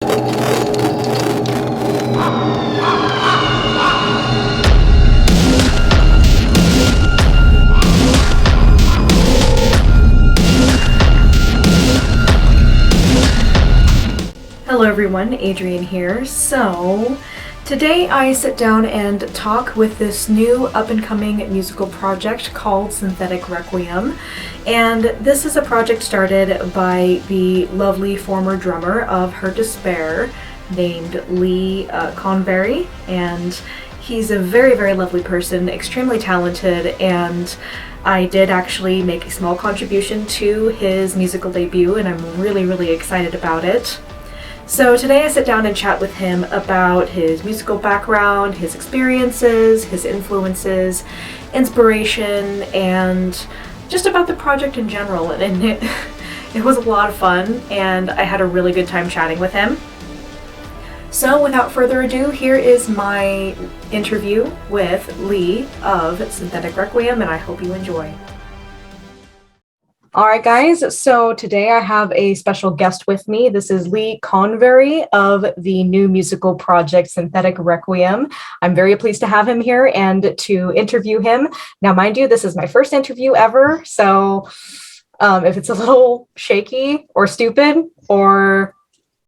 Hello everyone, Adrienne here. So, today I sit down and talk with this new up-and-coming musical project called Synthetic Requiem. And this is a project started by the lovely former drummer of Her Despair named Lee Convery. And he's a very, very lovely person, extremely talented, and I did actually make a small contribution to his musical debut, and I'm really, really excited about it. So today I sit down and chat with him about his musical background, his experiences, his influences, inspiration, and just about the project in general. And it was a lot of fun, and I had a really good time chatting with him. So without further ado, here is my interview with Lee of Synthetic Requiem, and I hope you enjoy. All right, guys, so today I have a special guest with me. This is Lee Convery of the new musical project Synthetic Requiem. I'm very pleased to have him here and to interview him. Now, mind you, this is my first interview ever, so if it's a little shaky or stupid or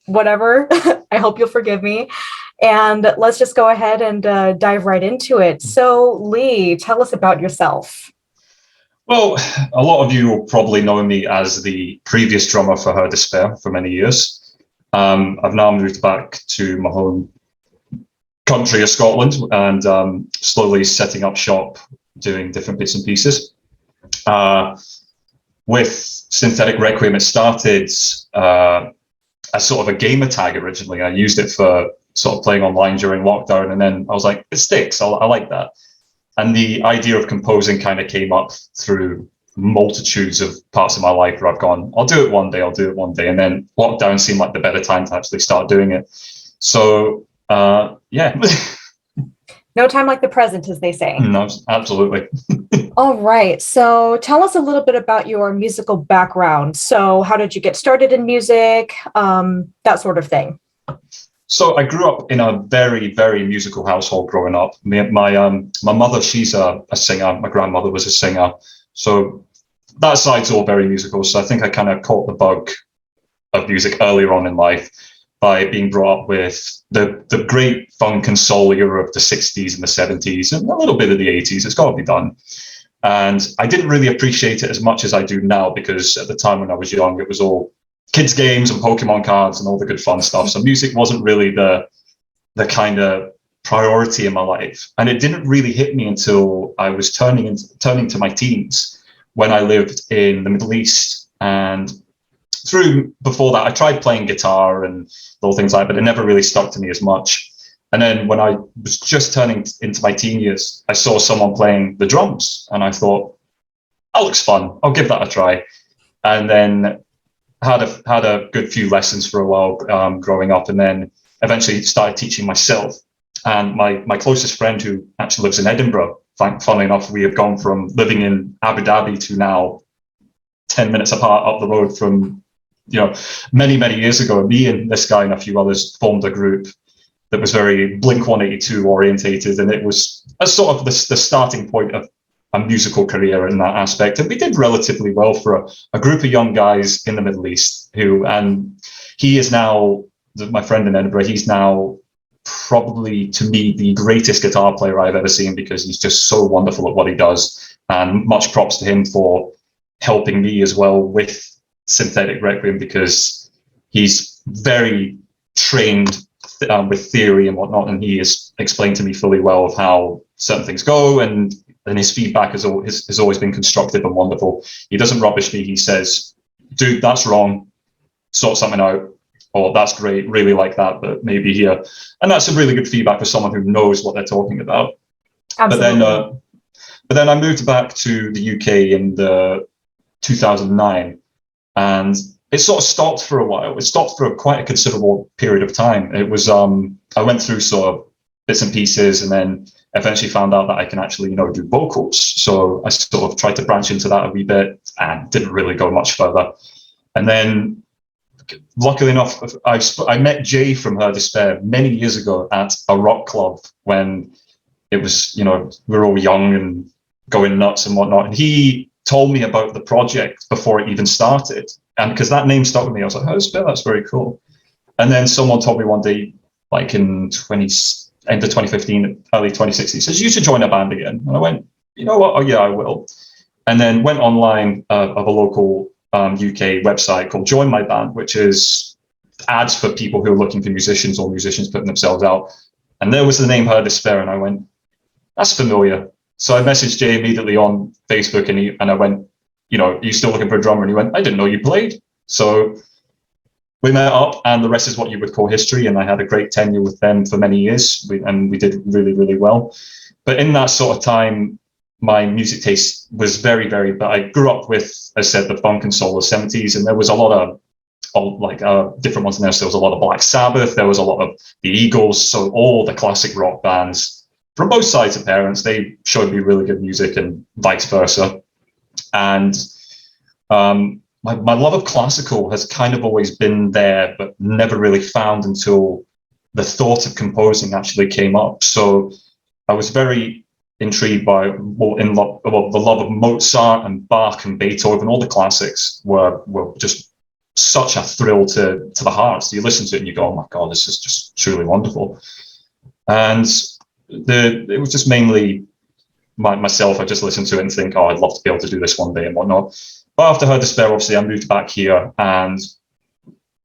whatever, I hope you'll forgive me. And let's just go ahead and dive right into it. So, Lee, tell us about yourself. Well, a lot of you will probably know me as the previous drummer for Her Despair for many years. I've now moved back to my home country of Scotland and slowly setting up shop, doing different bits and pieces. With Synthetic Requiem, it started as sort of a gamer tag originally. I used it for sort of playing online during lockdown, and then I was like, it sticks, I like that. And the idea of composing kind of came up through multitudes of parts of my life where I've gone, I'll do it one day. And then lockdown seemed like the better time to actually start doing it. So, yeah. No time like the present, as they say. No, absolutely. All right. So tell us a little bit about your musical background. So how did you get started in music? That sort of thing. So I grew up in a very, very musical household growing up. My mother, she's a singer. My grandmother was a singer. So that side's all very musical. So I think I kind of caught the bug of music earlier on in life by being brought up with the great funk and soul era of the 60s and the 70s and a little bit of the 80s. It's got to be done. And I didn't really appreciate it as much as I do now, because at the time when I was young, it was all kids games and Pokemon cards and all the good fun stuff. So music wasn't really the kind of priority in my life. And it didn't really hit me until I was turning to my teens, when I lived in the Middle East. And before that, I tried playing guitar and little things like that, but it never really stuck to me as much. And then when I was just turning into my teen years, I saw someone playing the drums and I thought, that looks fun, I'll give that a try. And then had a good few lessons for a while growing up, and then eventually started teaching myself. And my closest friend, who actually lives in Edinburgh, funnily enough, we have gone from living in Abu Dhabi to now 10 minutes apart up the road from, many, many years ago. Me and this guy and a few others formed a group that was very Blink-182 orientated, and it was a sort of the starting point of a musical career in that aspect. And we did relatively well for a group of young guys in the Middle East and he is now, my friend in Edinburgh, he's now probably, to me, the greatest guitar player I've ever seen, because he's just so wonderful at what he does. And much props to him for helping me as well with Synthetic Requiem, because he's very trained with theory and whatnot, and he has explained to me fully well of how certain things go, and his feedback has always been constructive and wonderful. He doesn't rubbish me. He says, dude, that's wrong, sort something out, or that's great, really like that, but maybe here. And that's a really good feedback for someone who knows what they're talking about. Absolutely. But then I moved back to the UK in 2009, and it sort of stopped for a while. It stopped for quite a considerable period of time. It was, I went through sort of bits and pieces, and then eventually found out that I can actually, do vocals. So I sort of tried to branch into that a wee bit and didn't really go much further. And then luckily enough, I met Jay from Her Despair many years ago at a rock club when it was, we were all young and going nuts and whatnot. And he told me about the project before it even started. And because that name stuck with me, I was like, Her Despair, that's very cool. And then someone told me one day, like in end of 2015, early 2016, he says, you should join a band again. And I went, you know what? Oh, yeah, I will. And then went online of a local UK website called Join My Band, which is ads for people who are looking for musicians or musicians putting themselves out. And there was the name Her Despair. And I went, that's familiar. So I messaged Jay immediately on Facebook and I went, are you still looking for a drummer? And he went, I didn't know you played. So we met up, and the rest is what you would call history. And I had a great tenure with them for many years, and we did really, really well. But in that sort of time, my music taste was very, very, but I grew up with, as I said, the funk and soul of the 70s, and there was a lot of different ones in there. So there was a lot of Black Sabbath, there was a lot of the Eagles, so all the classic rock bands from both sides of parents. They showed me really good music and vice versa. And my love of classical has kind of always been there, but never really found until the thought of composing actually came up. So I was very intrigued by, the love of Mozart and Bach and Beethoven. All the classics were just such a thrill to the heart. So you listen to it and you go, oh my God, this is just truly wonderful. And it was just mainly myself. I just listened to it and think, oh, I'd love to be able to do this one day and whatnot. But after Her Despair, obviously, I moved back here, and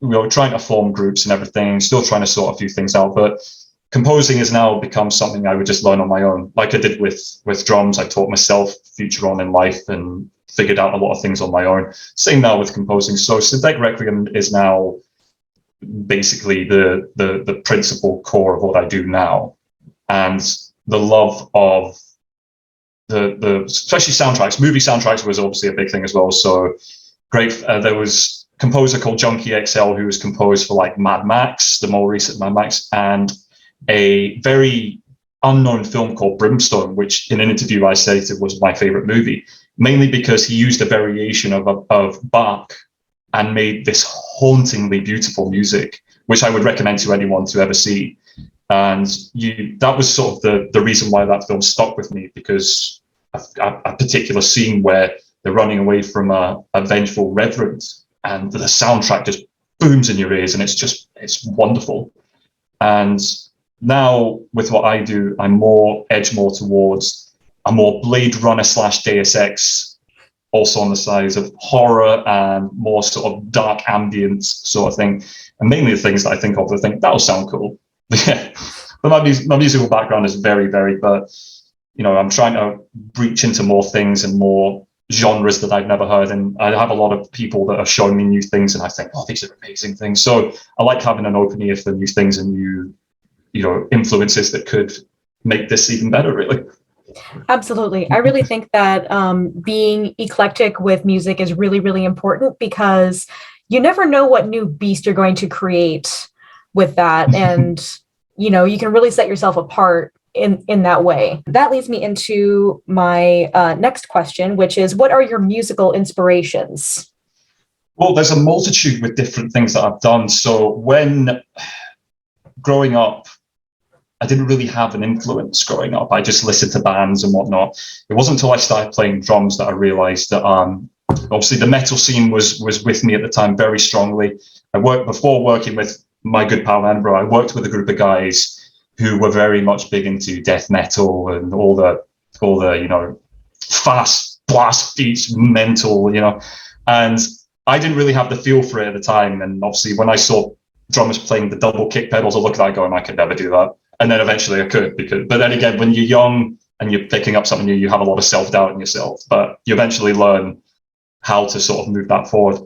we were trying to form groups and everything, still trying to sort a few things out. But composing has now become something I would just learn on my own. Like I did with drums, I taught myself future on in life and figured out a lot of things on my own. Same now with composing. So Synthetic Requiem is now basically the principal core of what I do now. And the love of the especially soundtracks. Movie soundtracks was obviously a big thing as well. So great. There was a composer called Junkie XL who was composed for like Mad Max, the more recent Mad Max, and a very unknown film called Brimstone, which in an interview I stated was my favorite movie, mainly because he used a variation of Bach and made this hauntingly beautiful music, which I would recommend to anyone to ever see. And that was sort of the reason why that film stuck with me, because a particular scene where they're running away from a vengeful reverend, and the soundtrack just booms in your ears, and it's wonderful. And now with what I do, I'm edge more towards a more Blade Runner / Deus Ex, also on the sides of horror and more sort of dark ambient sort of thing. And mainly the things that I think of, I think that'll sound cool. Yeah, but my musical background is very varied, but I'm trying to reach into more things and more genres that I've never heard, and I have a lot of people that are showing me new things, and I think, oh, these are amazing things. So I like having an open ear for new things and new, influences that could make this even better, really. Absolutely. I really think that being eclectic with music is really, really important, because you never know what new beast you're going to create with that. And, you can really set yourself apart in that way. That leads me into my next question, which is, what are your musical inspirations? Well, there's a multitude with different things that I've done. So when growing up, I didn't really have an influence growing up. I just listened to bands and whatnot. It wasn't until I started playing drums that I realized that obviously the metal scene was with me at the time very strongly. Before working with my good pal Amber, I worked with a group of guys who were very much big into death metal and all the fast blast beats, mental, and I didn't really have the feel for it at the time. And obviously when I saw drummers playing the double kick pedals, I looked at that going, I could never do that. And then eventually I could, but then again, when you're young and you're picking up something new, you have a lot of self-doubt in yourself, but you eventually learn how to sort of move that forward.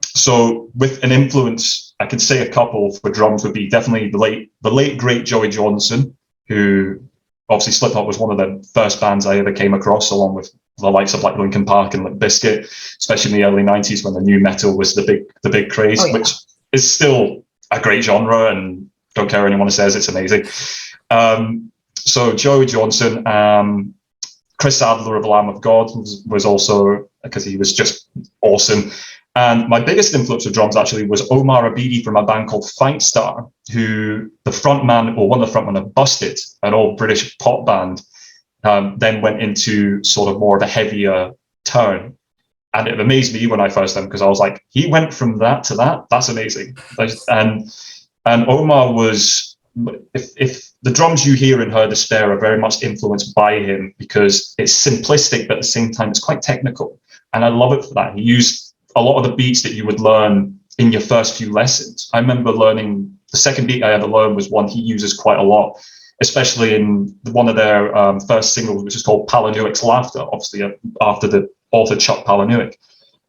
So with an influence, I could say a couple for drums would be definitely the late great Joey Jordison, who obviously Slipknot was one of the first bands I ever came across, along with the likes of like Linkin Park and Limp Bizkit, especially in the early 90s when the new metal was the big craze, which is still a great genre, and don't care what anyone says, it's amazing. So Joey Jordison, Chris Adler of Lamb of God was also, because he was just awesome. And my biggest influence with drums actually was Omar Abidi from a band called Fightstar, who the frontman, or one of the frontmen of Busted, an old British pop band, then went into sort of more of a heavier turn. And it amazed me when I first heard him, because I was like, he went from that to that? That's amazing. And Omar was, if the drums you hear in Her Despair are very much influenced by him, because it's simplistic, but at the same time, it's quite technical. And I love it for that. He used a lot of the beats that you would learn in your first few lessons. I remember learning, the second beat I ever learned was one he uses quite a lot, especially in one of their first singles, which is called Palanuik's Laughter, obviously after the author Chuck Palahniuk.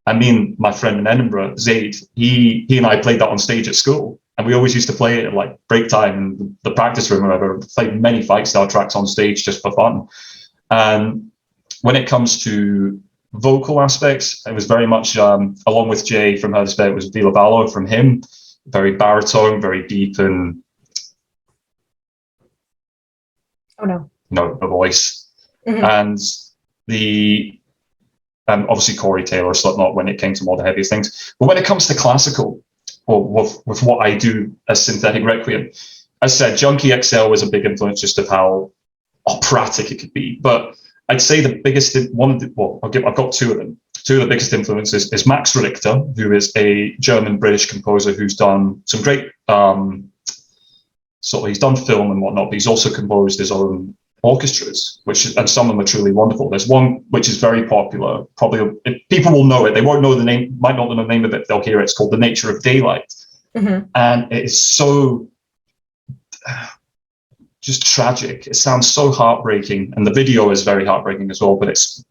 And me and my friend in Edinburgh, Zaid, he and I played that on stage at school. And we always used to play it at like break time in the practice room or whatever, played many Fightstar tracks on stage just for fun. And when it comes to vocal aspects, it was very much, along with Jay from Her Despair, it was Vila Vallo from him, very baritone, very deep, and a voice. Mm-hmm. And the obviously Corey Taylor, Slipknot, when it came to more the heaviest things. But when it comes to classical, or with what I do as Synthetic Requiem, as I said, Junkie XL was a big influence just of how operatic it could be. But I'd say the biggest one, I've got two of them. Two of the biggest influences is Max Richter, who is a German-British composer who's done some great, he's done film and whatnot, but he's also composed his own orchestras, and some of them are truly wonderful. There's one which is very popular, probably people will know it, they won't know the name, might not know the name of it, they'll hear it. It's called The Nature of Daylight. Mm-hmm. And it is so just tragic. It sounds so heartbreaking, and the video is very heartbreaking as well, but it's,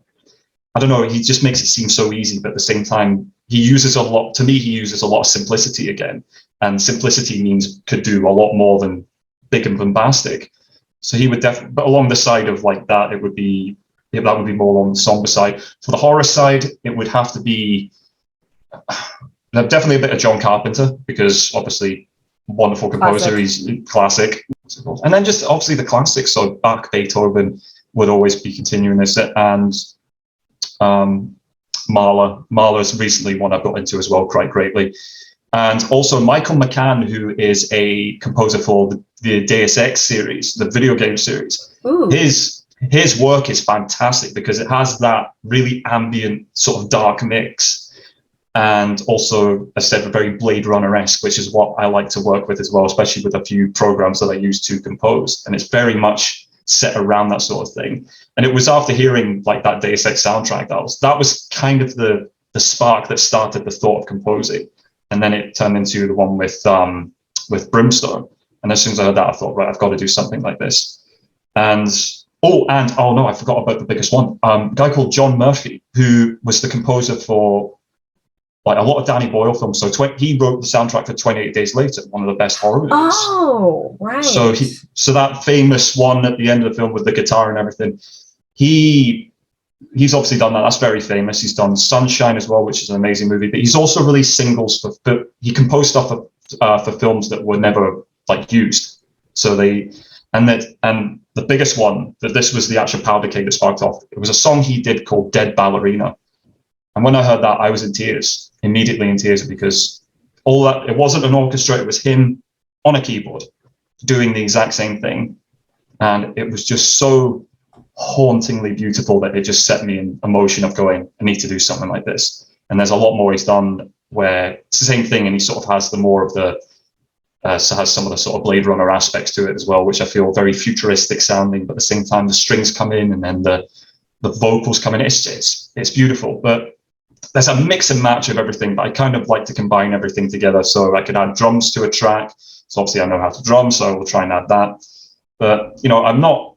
I don't know, he just makes it seem so easy, but at the same time he uses a lot of simplicity again, and simplicity could do a lot more than big and bombastic. So he would definitely, but along the side of like that, that would be more on the somber side. For the horror side, it would have to be definitely a bit of John Carpenter, because obviously wonderful composer, he's classic. And then just obviously the classics, so Bach, Beethoven would always be continuing this, and Mahler's recently one I've got into as well quite greatly. And also Michael McCann, who is a composer for the Deus Ex series, the video game series. Ooh. His work is fantastic because it has that really ambient sort of dark mix, and also, as I said, very Blade Runner-esque, which is what I like to work with as well, especially with a few programs that I use to compose. And it's very much set around that sort of thing. And it was after hearing like that Deus Ex soundtrack that was kind of the spark that started the thought of composing. And then it turned into the one with Brimstone. And as soon as I heard that, I thought, right, I've got to do something like this. And I forgot about the biggest one. A guy called John Murphy, who was the composer for like a lot of Danny Boyle films. So he wrote the soundtrack for 28 Days Later, one of the best horror movies. Oh, right. So that famous one at the end of the film with the guitar and everything, he's obviously done that. That's very famous. He's done Sunshine as well, which is an amazing movie. But he's also released singles he composed stuff for films that were never like used. So the biggest one, that this was the actual powder keg that sparked off. It was a song he did called Dead Ballerina. And when I heard that, I was immediately in tears, because all that, it wasn't an orchestra, it was him on a keyboard doing the exact same thing. And it was just so hauntingly beautiful that it just set me in a motion of going, I need to do something like this. And there's a lot more he's done where it's the same thing, and he sort of has the more of the has some of the sort of Blade Runner aspects to it as well, which I feel very futuristic sounding, but at the same time the strings come in and then the vocals come in. It's beautiful, but there's a mix and match of everything. But I kind of like to combine everything together, so I could add drums to a track. So obviously I know how to drum, so I will try and add that. But I'm not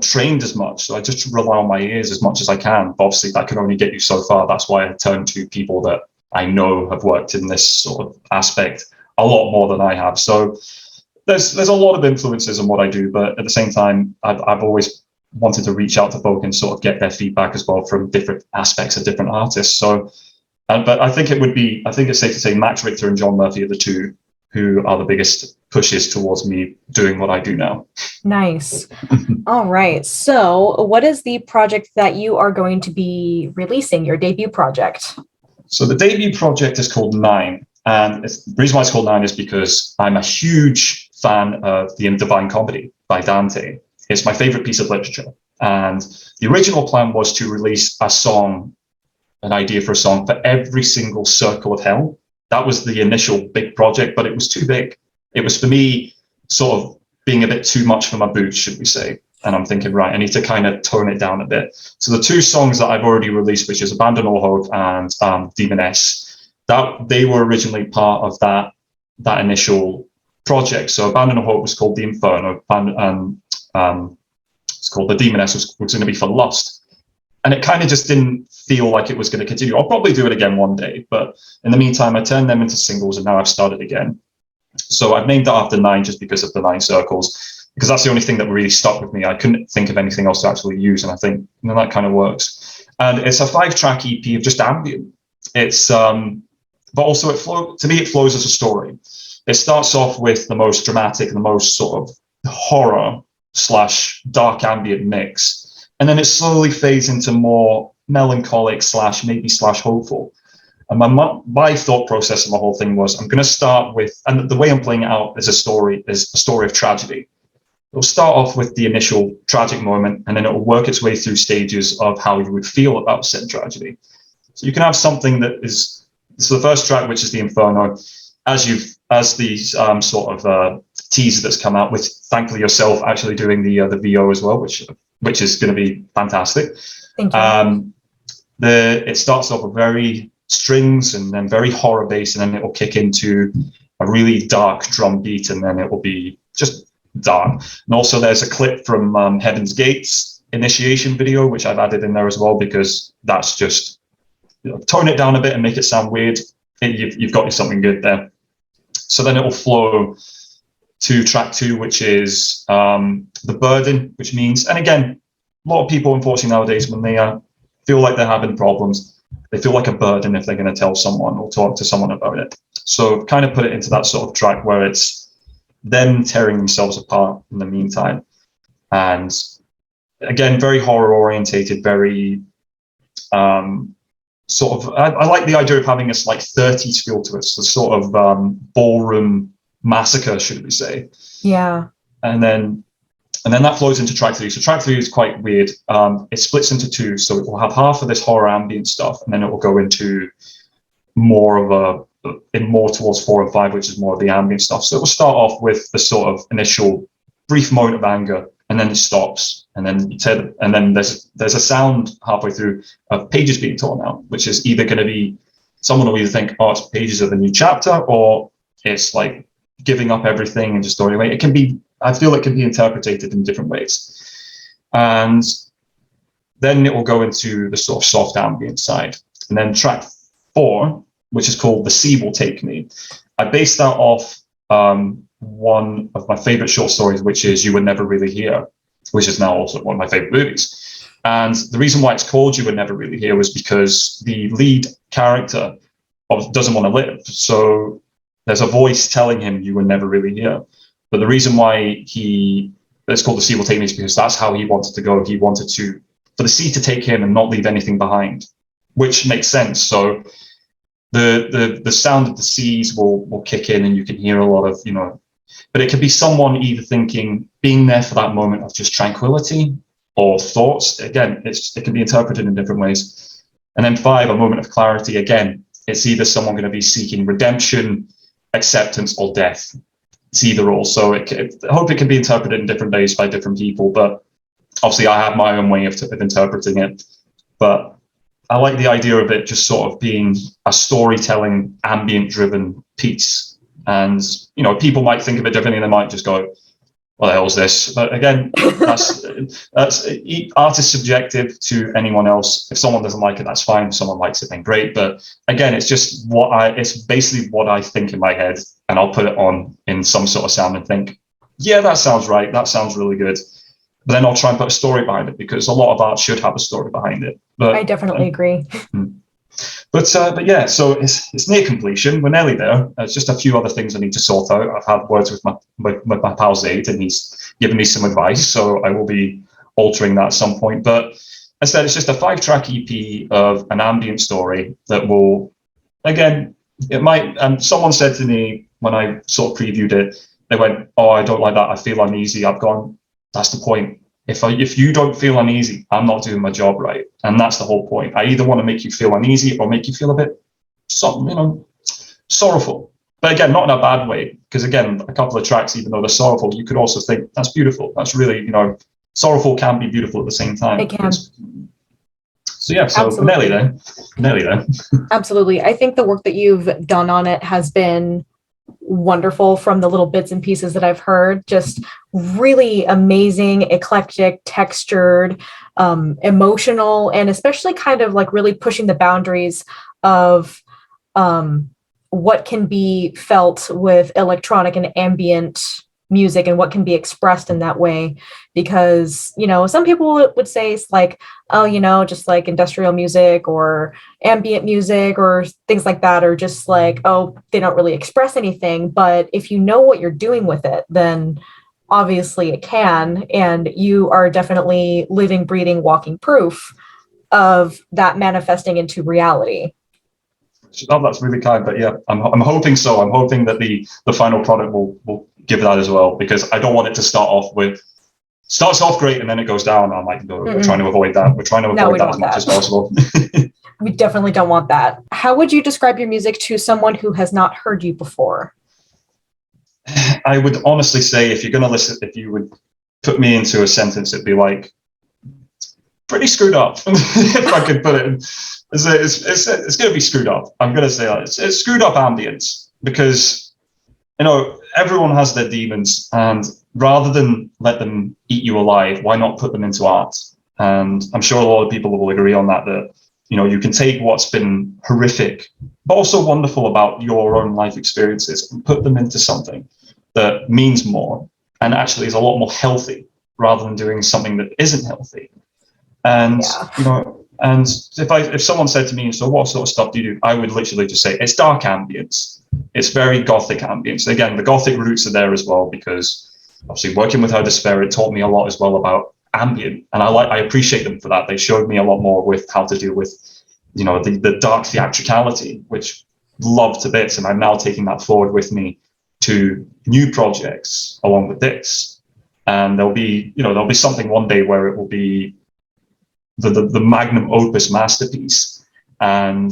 trained as much, so I just rely on my ears as much as I can. But obviously that can only get you so far. That's why I turn to people that I know have worked in this sort of aspect a lot more than I have. So there's a lot of influences in what I do, but at the same time, I've always wanted to reach out to folk and sort of get their feedback as well from different aspects of different artists. So, but I think it's safe to say Max Richter and John Murphy are the two who are the biggest pushes towards me doing what I do now. Nice. All right. So what is the project that you are going to be releasing, your debut project? So the debut project is called Nine. And the reason why it's called Nine is because I'm a huge fan of the Divine Comedy by Dante. It's my favorite piece of literature. And the original plan was to release a song, an idea for a song for every single circle of hell. That was the initial big project, but it was too big. It was, for me, sort of being a bit too much for my boots, should we say. And I'm thinking, right, I need to kind of tone it down a bit. So the two songs that I've already released, which is Abandon All Hope and Demoness, that they were originally part of that initial project. So Abandon All Hope was called The Inferno, and it's called The Demoness was going to be for Lust. And it kind of just didn't feel like it was going to continue. I'll probably do it again one day, but in the meantime, I turned them into singles, and now I've started again. So I've named it after Nine just because of the 9 circles, because that's the only thing that really stuck with me. I couldn't think of anything else to actually use, and I think that kind of works. And it's a 5-track EP of just ambient. It's but also to me it flows as a story. It starts off with the most dramatic and the most sort of horror / dark ambient mix, and then it slowly fades into more melancholic / maybe / hopeful. And my thought process of the whole thing was, I'm going to start with, and the way I'm playing it out is a story of tragedy. It'll start off with the initial tragic moment, and then it will work its way through stages of how you would feel about said tragedy. So you can have something that is, so the first track, which is the Inferno, as these sort of teaser that's come out with, thankfully yourself actually doing the VO as well, which is going to be fantastic. Thank you. It starts off with very strings and then very horror bass, and then it will kick into a really dark drum beat, and then it will be just dark. And also there's a clip from Heaven's Gates initiation video, which I've added in there as well, because that's just, tone it down a bit and make it sound weird. You've got something good there. So then it will flow to track 2, which is The Burden, which means, and again, a lot of people unfortunately nowadays, when they feel like they're having problems, they feel like a burden if they're going to tell someone or talk to someone about it. So kind of put it into that sort of track where it's them tearing themselves apart in the meantime. And again, very horror orientated, very sort of, I like the idea of having this like 30s feel to it, so sort of ballroom massacre, should we say. Yeah. And then that flows into track 3. So track 3 is quite weird. It splits into 2. So it will have half of this horror ambient stuff, and then it will go into more of more towards 4 and 5, which is more of the ambient stuff. So it will start off with the sort of initial brief moment of anger, and then it stops. And then there's a sound halfway through of pages being torn out, which is either going to be, someone will either think, oh, it's pages of a new chapter, or it's like giving up everything and just throwing away. It can be, I feel it can be interpreted in different ways. And then it will go into the sort of soft ambient side. And then track 4, which is called The Sea Will Take Me, I based that off one of my favorite short stories, which is You Were Never Really Here, which is now also one of my favorite movies. And the reason why it's called You Were Never Really Here was because the lead character doesn't want to live. So there's a voice telling him you were never really here. But the reason why it's called The Sea Will Take Me is because that's how he wanted to go. He wanted for the sea to take him and not leave anything behind, which makes sense. So the sound of the seas will kick in, and you can hear a lot of, but it could be someone either being there for that moment of just tranquility or thoughts. Again, it can be interpreted in different ways. And then 5, a moment of clarity. Again, it's either someone going to be seeking redemption, acceptance, or death. It's either or. So I hope it can be interpreted in different ways by different people, but obviously I have my own way of interpreting it. But I like the idea of it just sort of being a storytelling, ambient-driven piece. And, people might think of it differently. They might just go, what the hell is this? But again, that's art is subjective to anyone else. If someone doesn't like it, that's fine. If someone likes it, then great. But again, it's just it's basically what I think in my head, and I'll put it on in some sort of sound and think, yeah, that sounds right. That sounds really good. But then I'll try and put a story behind it, because a lot of art should have a story behind it. But I definitely agree. But yeah, so it's near completion. We're nearly there. There's just a few other things I need to sort out. I've had words with my pal Zaid, and he's given me some advice, so I will be altering that at some point. But as I said, it's just a 5-track EP of an ambient story that will again, it might. And someone said to me when I sort of previewed it, they went, "Oh, I don't like that. I feel uneasy." I've gone, "That's the point. If you don't feel uneasy, I'm not doing my job right." And that's the whole point. I either want to make you feel uneasy or make you feel a bit, sorrowful. But again, not in a bad way, because again, a couple of tracks, even though they're sorrowful, you could also think that's beautiful. That's really, sorrowful can be beautiful at the same time. It can. So yeah, so nearly there. Absolutely. I think the work that you've done on it has been wonderful from the little bits and pieces that I've heard. Just really amazing, eclectic, textured, emotional, and especially kind of like really pushing the boundaries of what can be felt with electronic and ambient music and what can be expressed in that way. Because, some people would say it's like, oh, just like industrial music or ambient music or things like that, or just like, oh, they don't really express anything. But if you know what you're doing with it, then obviously it can. And you are definitely living, breathing, walking proof of that manifesting into reality. Oh, that's really kind, but yeah, I'm hoping so. I'm hoping that the final product will give that as well, because I don't want it to starts off great and then it goes down. I'm like, no, we're trying to avoid that. We're trying to avoid that as much as possible. We definitely don't want that. How would you describe your music to someone who has not heard you before? I would honestly say, if you're going to listen, if you would put me into a sentence, it'd be like pretty screwed up. If I could put it in. It's going to be screwed up. I'm going to say that. It's screwed up ambience, because, everyone has their demons, and rather than let them eat you alive, why not put them into art? And I'm sure a lot of people will agree on that, you can take what's been horrific, but also wonderful about your own life experiences, and put them into something that means more and actually is a lot more healthy, rather than doing something that isn't healthy. And, and if someone said to me, so what sort of stuff do you do? I would literally just say, it's dark ambience. It's very gothic ambience. Again, the gothic roots are there as well, because obviously working with Her Despair, it taught me a lot as well about ambient. And I appreciate them for that. They showed me a lot more with how to deal with, the dark theatricality, which love to bits. And I'm now taking that forward with me to new projects along with this. And there'll be something one day where it will be the magnum opus masterpiece. And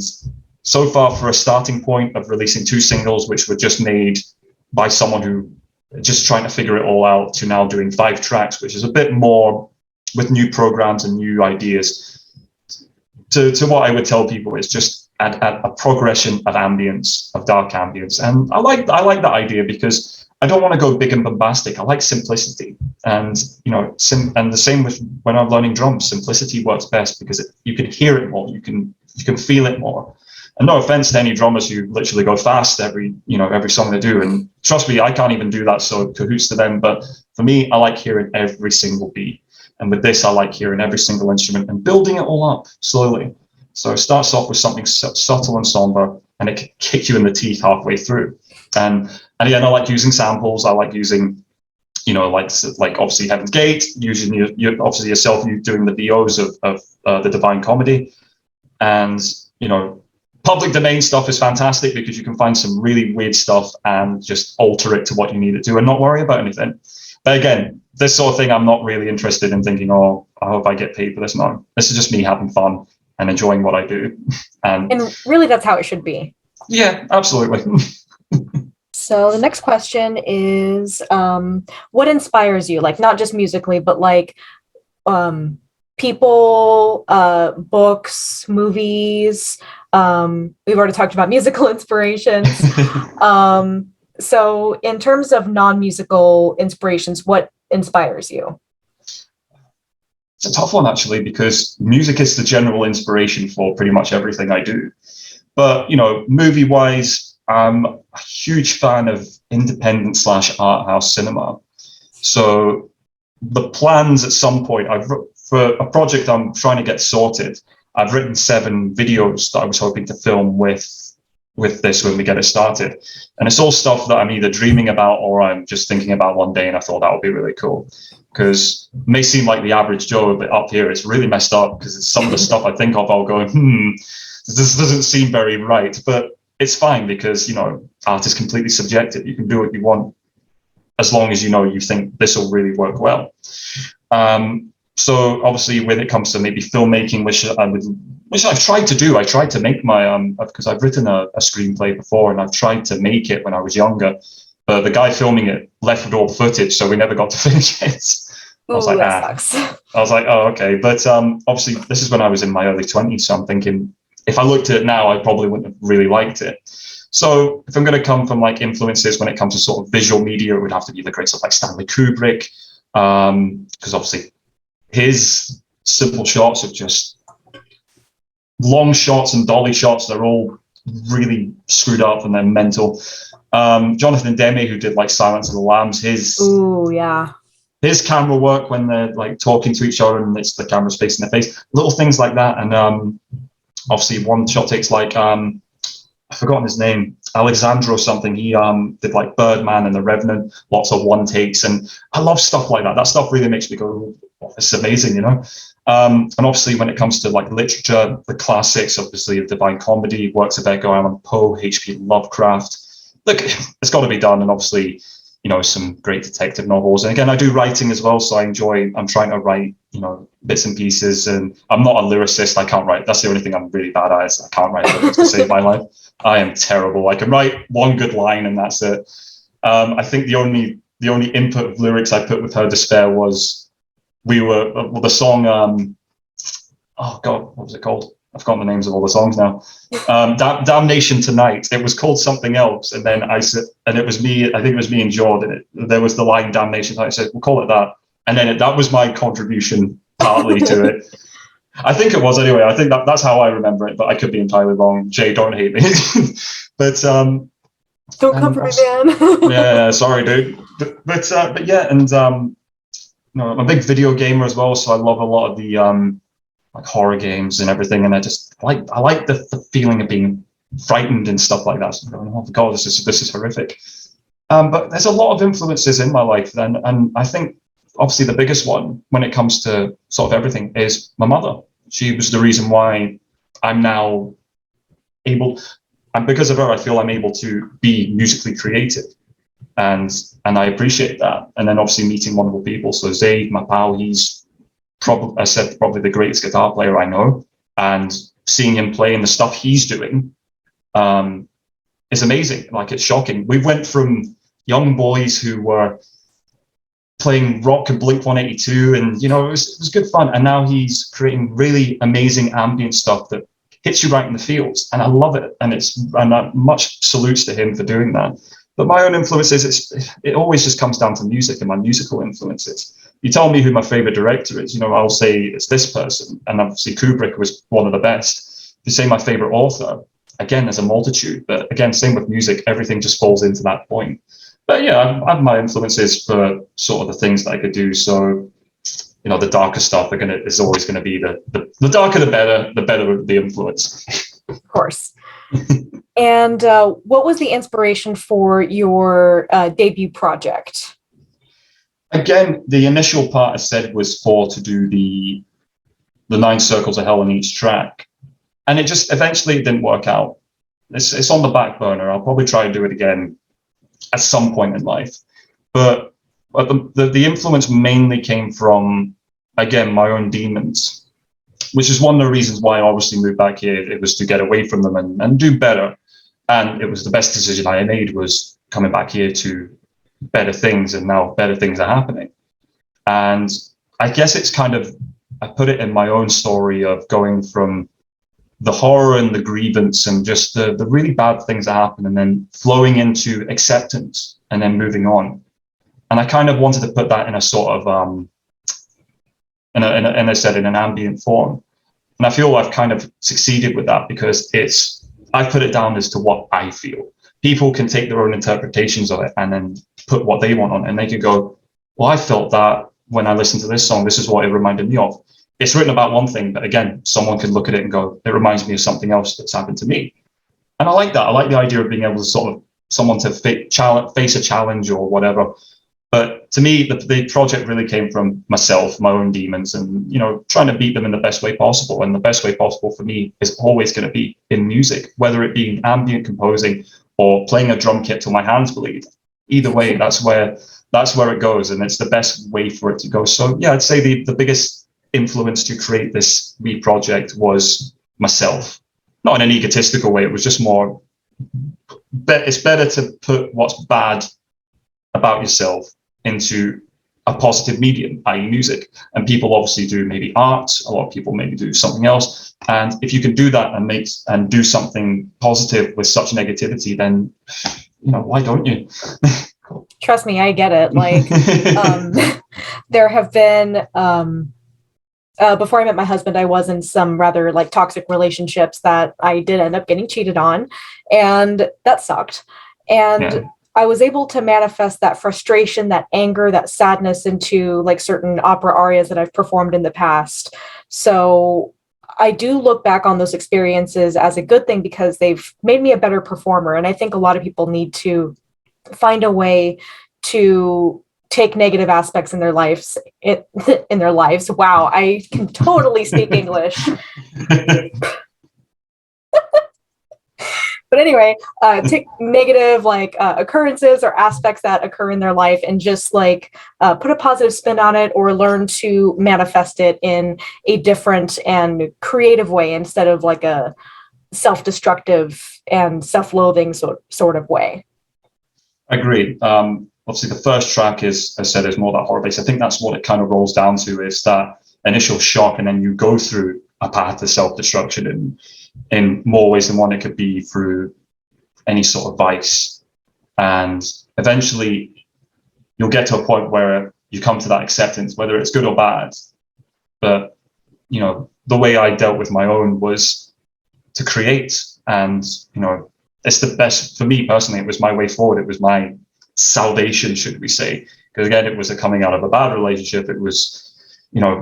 so far, for a starting point of releasing 2 singles, which were just made by someone who just trying to figure it all out, to now doing 5 tracks, which is a bit more with new programs and new ideas. To what I would tell people is just add a progression of ambience, of dark ambience. And I like that idea, because I don't want to go big and bombastic. I like simplicity, and and the same with when I'm learning drums. Simplicity works best, because you can hear it more, you can feel it more. And no offense to any drummers who literally go fast every song they do. And trust me, I can't even do that, so cahoots to them. But for me, I like hearing every single beat. And with this, I like hearing every single instrument and building it all up slowly. So it starts off with something subtle and somber, and it can kick you in the teeth halfway through. And again, I like using samples. I like using, like obviously Heaven's Gate, using obviously yourself, you doing the VOs of the Divine Comedy. And, public domain stuff is fantastic, because you can find some really weird stuff and just alter it to what you need it to and not worry about anything. But again, this sort of thing, I'm not really interested in thinking, oh, I hope I get paid for this. No, this is just me having fun and enjoying what I do. And really, that's how it should be. Yeah, absolutely. So the next question is, what inspires you? Like, not just musically, but like people, books, movies. We've already talked about musical inspirations. So in terms of non-musical inspirations, what inspires you? It's a tough one, actually, because music is the general inspiration for pretty much everything I do. But, movie-wise, I'm a huge fan of independent / art house cinema. So the plans at some point, for a project I'm trying to get sorted, I've written 7 videos that I was hoping to film with this when we get it started. And it's all stuff that I'm either dreaming about or I'm just thinking about one day, and I thought that would be really cool. Because it may seem like the average Joe, but up here it's really messed up, because it's some of the stuff I think of, I'll go, this doesn't seem very right. But it's fine because, art is completely subjective. You can do what you want as long as you think this will really work well. So obviously when it comes to maybe filmmaking, which I've tried to do, I tried to make my, because I've written a screenplay before and I've tried to make it when I was younger, but the guy filming it left with all the footage, so we never got to finish it. I was like, sucks. I was like, oh, okay. But obviously this is when I was in my early 20s, so I'm thinking if I looked at it now, I probably wouldn't have really liked it. So if I'm going to come from like influences when it comes to sort of visual media, it would have to be the greats of like Stanley Kubrick, because obviously his simple shots of just long shots and dolly shots, they're all really screwed up and they're mental. Jonathan Demme, who did like Silence of the Lambs, his camera work when they're like talking to each other and it's the camera's facing their face, little things like that. And obviously one shot takes like I've forgotten his name, Alexandro something. He did like Birdman and The Revenant, lots of one takes, and I love stuff like that. That stuff really makes me go, oh, this is amazing, And obviously when it comes to like literature, the classics, obviously of Divine Comedy, works of Edgar Allan Poe, H.P. Lovecraft. Look, it's got to be done, and obviously some great detective novels. And again, I do writing as well, so I'm trying to write, bits and pieces. And I'm not a lyricist. I can't write. That's the only thing I'm really bad at, is I can't write lyrics to save my life. I am terrible. I can write one good line and that's it. I think the only input of lyrics I put with Her Despair was the song. Oh God, what was it called? I've forgotten the names of all the songs now. Damnation Tonight. It was called something else, and then I said, and it was me. I think it was me and Jordan. There was the line Damnation Tonight. I said, we'll call it that, and then that was my contribution partly to it. I think it was anyway. I think that's how I remember it, but I could be entirely wrong. Jay, don't hate me. But don't come for me, man. Yeah, sorry, dude. But yeah, and I'm a big video gamer as well, so I love a lot of the like horror games and everything, and I like the feeling of being frightened and stuff like that. So going, oh God, this is horrific. But there's a lot of influences in my life, and I think obviously the biggest one when it comes to sort of everything is my mother. She was the reason why I'm now able, and because of her, I feel I'm able to be musically creative, and I appreciate that. And then obviously meeting wonderful people. So Zaid, my pal, he's probably the greatest guitar player I know, and seeing him play and the stuff he's doing is amazing. Like, it's shocking. We went from young boys who were playing rock and Blink-182, and it was good fun, and now he's creating really amazing ambient stuff that hits you right in the feels, and I love it. And much salutes to him for doing that. But my own influences, it always just comes down to music and my musical influences. You tell me who my favorite director is, I'll say it's this person. And obviously Kubrick was one of the best. If you say my favorite author, again, there's a multitude. But again, same with music, everything just falls into that point. But yeah, I have my influences for sort of the things that I could do. So, the darker stuff is always going to be the darker, the better the influence. Of course. And what was the inspiration for your debut project? Again, the initial part I said was to do the 9 circles of hell in each track. And it just eventually didn't work out. It's on the back burner. I'll probably try to do it again at some point in life. But the influence mainly came from, again, my own demons, which is one of the reasons why I obviously moved back here. It was to get away from them and do better. And it was the best decision I made, was coming back here to better things, and now better things are happening. And I guess it's kind of, I put it in my own story of going from the horror and the grievance and just the really bad things that happen, and then flowing into acceptance and then moving on. And I kind of wanted to put that in a sort of, in an ambient form. And I feel I've kind of succeeded with that, because I put it down as to what I feel. People can take their own interpretations of it and then put what they want on it, and they can go, well, I felt that when I listened to this song, this is what it reminded me of. It's written about one thing, but again, someone can look at it and go, it reminds me of something else that's happened to me. And I like that. I like the idea of being able to sort of, someone to face a challenge or whatever, But to me, the project really came from myself, my own demons, and trying to beat them in the best way possible. And the best way possible for me is always going to be in music, whether it be ambient composing or playing a drum kit till my hands bleed. Either way, that's where it goes, and it's the best way for it to go. So yeah, I'd say the biggest influence to create this wee project was myself. Not in an egotistical way. It was just more. It's better to put what's bad about yourself into a positive medium, i.e. music. And people obviously do maybe art, a lot of people maybe do something else. And if you can do that and do something positive with such negativity, then, why don't you? Trust me, I get it. Like, there have been, before I met my husband, I was in some rather like toxic relationships that I did end up getting cheated on, and that sucked. And I was able to manifest that frustration, that anger, that sadness into like certain opera arias that I've performed in the past. So I do look back on those experiences as a good thing because they've made me a better performer. And I think a lot of people need to find a way to take negative aspects in their lives. Wow, I can totally speak English. But anyway, take negative occurrences or aspects that occur in their life and just put a positive spin on it, or learn to manifest it in a different and creative way instead of like a self-destructive and self-loathing sort of way. Agreed. Obviously, the first track is, as I said, is more that horror base. I think that's what it kind of rolls down to, is that initial shock, and then you go through a path to self-destruction in more ways than one. It could be through any sort of vice, and eventually you'll get to a point where you come to that acceptance, whether it's good or bad. But the way I dealt with my own was to create, and it's the best for me personally. It was my way forward. It was my salvation, should we say? Because again, it was a coming out of a bad relationship. It was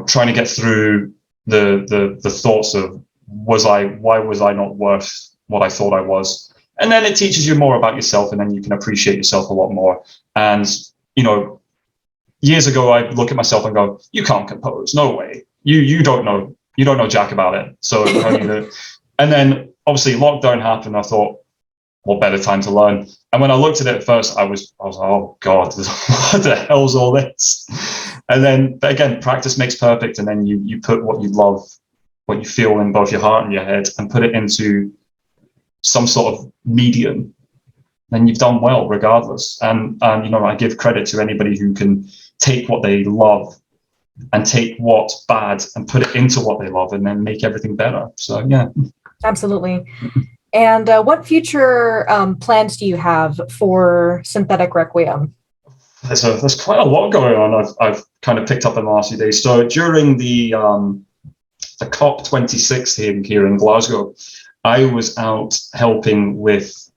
trying to get through the thoughts of why was I not worth what I thought I was? And then it teaches you more about yourself, and then you can appreciate yourself a lot more. And years ago, I look at myself and go, "You can't compose, no way. You don't know jack about it." So and then obviously lockdown happened. I thought, what better time to learn? And when I looked at it at first, I was like, oh God, what the hell's all this? And then again, practice makes perfect. And then you put what you love, what you feel in both your heart and your head, and put it into some sort of medium, then you've done well regardless. And I give credit to anybody who can take what they love and take what's bad and put it into what they love, and then make everything better. So yeah. Absolutely. And what future plans do you have for Synthetic Requiem? There's quite a lot going on. I've kind of picked up in the last few days. So during the COP26 here in Glasgow, I was out helping with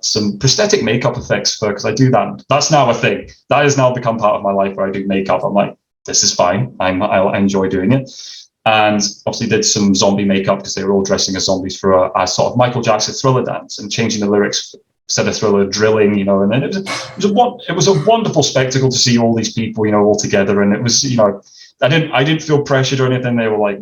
some prosthetic makeup effects because I do that. That's now a thing. That has now become part of my life, where I do makeup. I'm like, this is fine. I enjoy doing it. And obviously did some zombie makeup because they were all dressing as zombies for a sort of Michael Jackson Thriller dance, and changing the lyrics, instead of Thriller, drilling, and then it was a wonderful spectacle to see all these people, all together. And it was, I didn't feel pressured or anything. They were like,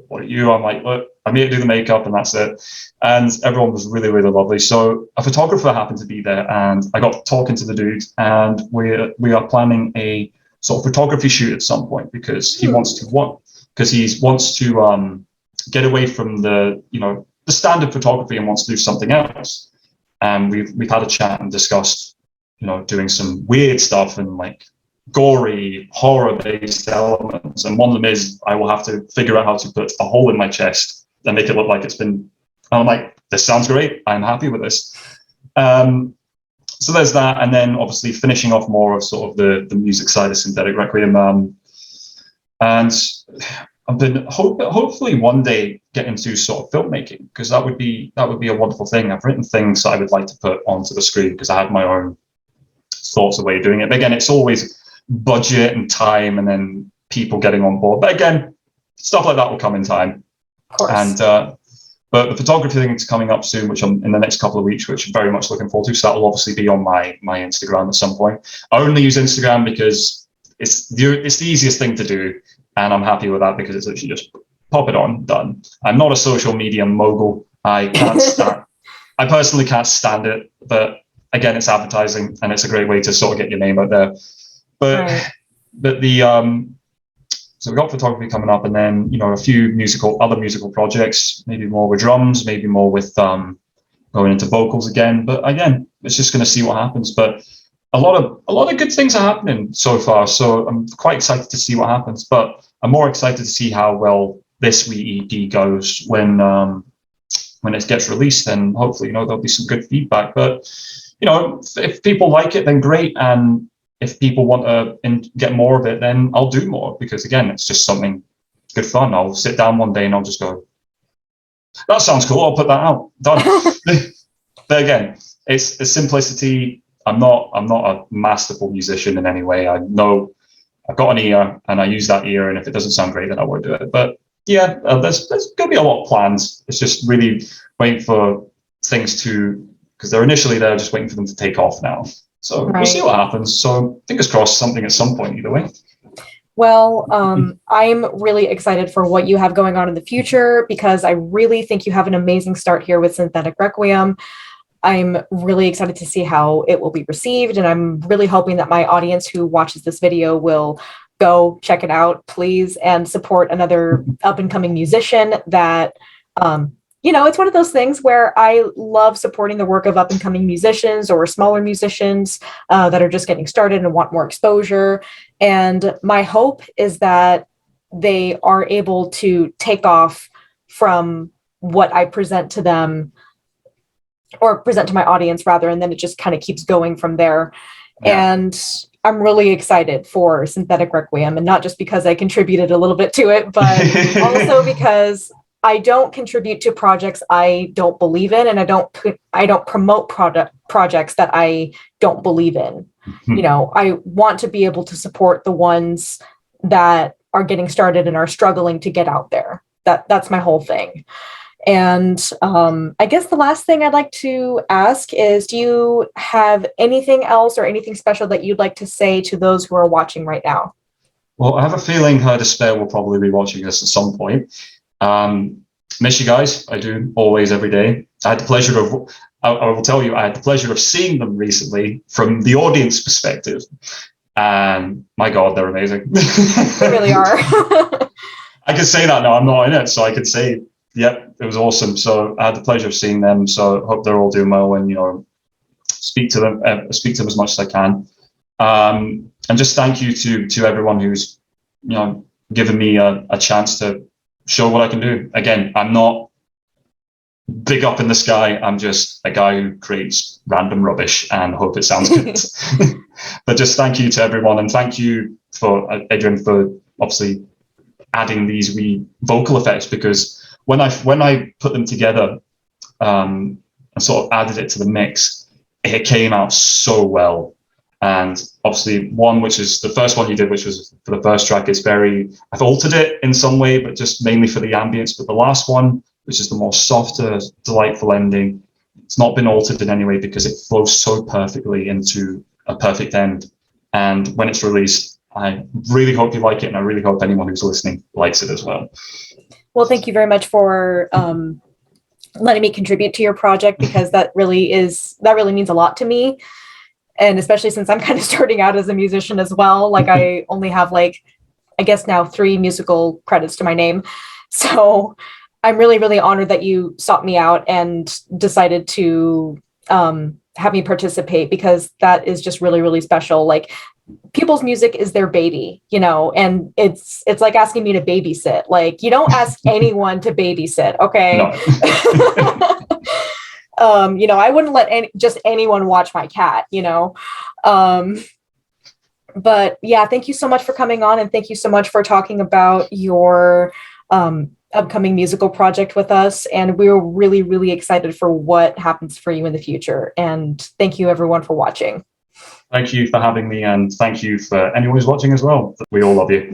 what are you? I'm like, look, I'm here to do the makeup, and that's it. And everyone was really, really lovely. So a photographer happened to be there, and I got talking to the dude, and we are planning a sort of photography shoot at some point, because he wants to get away from the standard photography and wants to do something else. And we've had a chat and discussed doing some weird stuff and like gory horror based elements. And one of them is I will have to figure out how to put a hole in my chest and make it look like it's been. I'm like, this sounds great. I'm happy with this. So there's that, and then obviously finishing off more of sort of the music side of Synthetic Requiem. And I've been hopefully one day get into sort of filmmaking, because that would be a wonderful thing. I've written things that I would like to put onto the screen because I have my own thoughts of way of doing it. But again, it's always budget and time, and then people getting on board. But again, stuff like that will come in time. Of course. And But the photography thing is coming up soon, which I'm in the next couple of weeks, which I'm very much looking forward to. So that will obviously be on my Instagram at some point. I only use Instagram because it's the easiest thing to do, and I'm happy with that because it's literally just pop it on, done. I'm not a social media mogul. I personally can't stand it, but again, it's advertising and it's a great way to sort of get your name out there. But Right. So we've got photography coming up, and then, a few other musical projects, maybe more with drums, maybe more with going into vocals again. But again, it's just going to see what happens. But a lot of good things are happening so far, so I'm quite excited to see what happens. But I'm more excited to see how well this wee EP goes when it gets released, and hopefully, there'll be some good feedback. But if people like it, then great, and if people want to get more of it, then I'll do more, because again, it's just something good fun. I'll sit down one day and I'll just go, that sounds cool, I'll put that out, done. But again, it's simplicity. I'm not a masterful musician in any way. I know I've got an ear and I use that ear, and if it doesn't sound great, then I won't do it. But yeah, there's going to be a lot of plans. It's just really waiting for things because they're initially there, just waiting for them to take off now. So We'll see what happens. So fingers crossed, something at some point either way. Well, I'm really excited for what you have going on in the future, because I really think you have an amazing start here with Synthetic Requiem. I'm really excited to see how it will be received, and I'm really hoping that my audience who watches this video will go check it out, please, and support another up-and-coming musician that, it's one of those things where I love supporting the work of up-and-coming musicians or smaller musicians that are just getting started and want more exposure. And my hope is that they are able to take off from what I present to them, or present to my audience rather, and then it just kind of keeps going from there. Yeah. And I'm really excited for Synthetic Requiem, and not just because I contributed a little bit to it, but also because I don't contribute to projects I don't believe in, and I don't promote projects that I don't believe in. Mm-hmm. I want to be able to support the ones that are getting started and are struggling to get out there. That's my whole thing. And I guess the last thing I'd like to ask is, do you have anything else or anything special that you'd like to say to those who are watching right now? Well, I have a feeling Her Despair will probably be watching this at some point. Miss you guys. I do, always, every day. I had the pleasure of, I will tell you, I had the pleasure of seeing them recently from the audience perspective. And my God, they're amazing. They really are. I can say that now. I'm not in it, so I could say, yep, it was awesome. So I had the pleasure of seeing them. So I hope they're all doing well, and speak to them as much as I can. And just thank you to everyone who's given me a chance to show what I can do. Again, I'm not big up in the sky. I'm just a guy who creates random rubbish and hope it sounds good. But just thank you to everyone, and thank you for Adrian for obviously adding these wee vocal effects, because when I put them together and sort of added it to the mix, it came out so well. And obviously one, which is the first one you did, which was for the first track, is I've altered it in some way, but just mainly for the ambience. But the last one, which is the more softer, delightful ending, it's not been altered in any way, because it flows so perfectly into a perfect end. And when it's released, I really hope you like it, and I really hope anyone who's listening likes it as well. Well, thank you very much for letting me contribute to your project, because that really means a lot to me. And especially since I'm kind of starting out as a musician as well. Like, I only have I guess now 3 musical credits to my name. So I'm really, really honored that you sought me out and decided to have me participate, because that is just really, really special. Like, people's music is their baby, and it's like asking me to babysit. Like, you don't ask anyone to babysit, okay? No. I wouldn't let just anyone watch my cat, but yeah, thank you so much for coming on, and thank you so much for talking about your upcoming musical project with us. And we're really, really excited for what happens for you in the future. And thank you everyone for watching. Thank you for having me, and thank you for anyone who's watching as well. We all love you.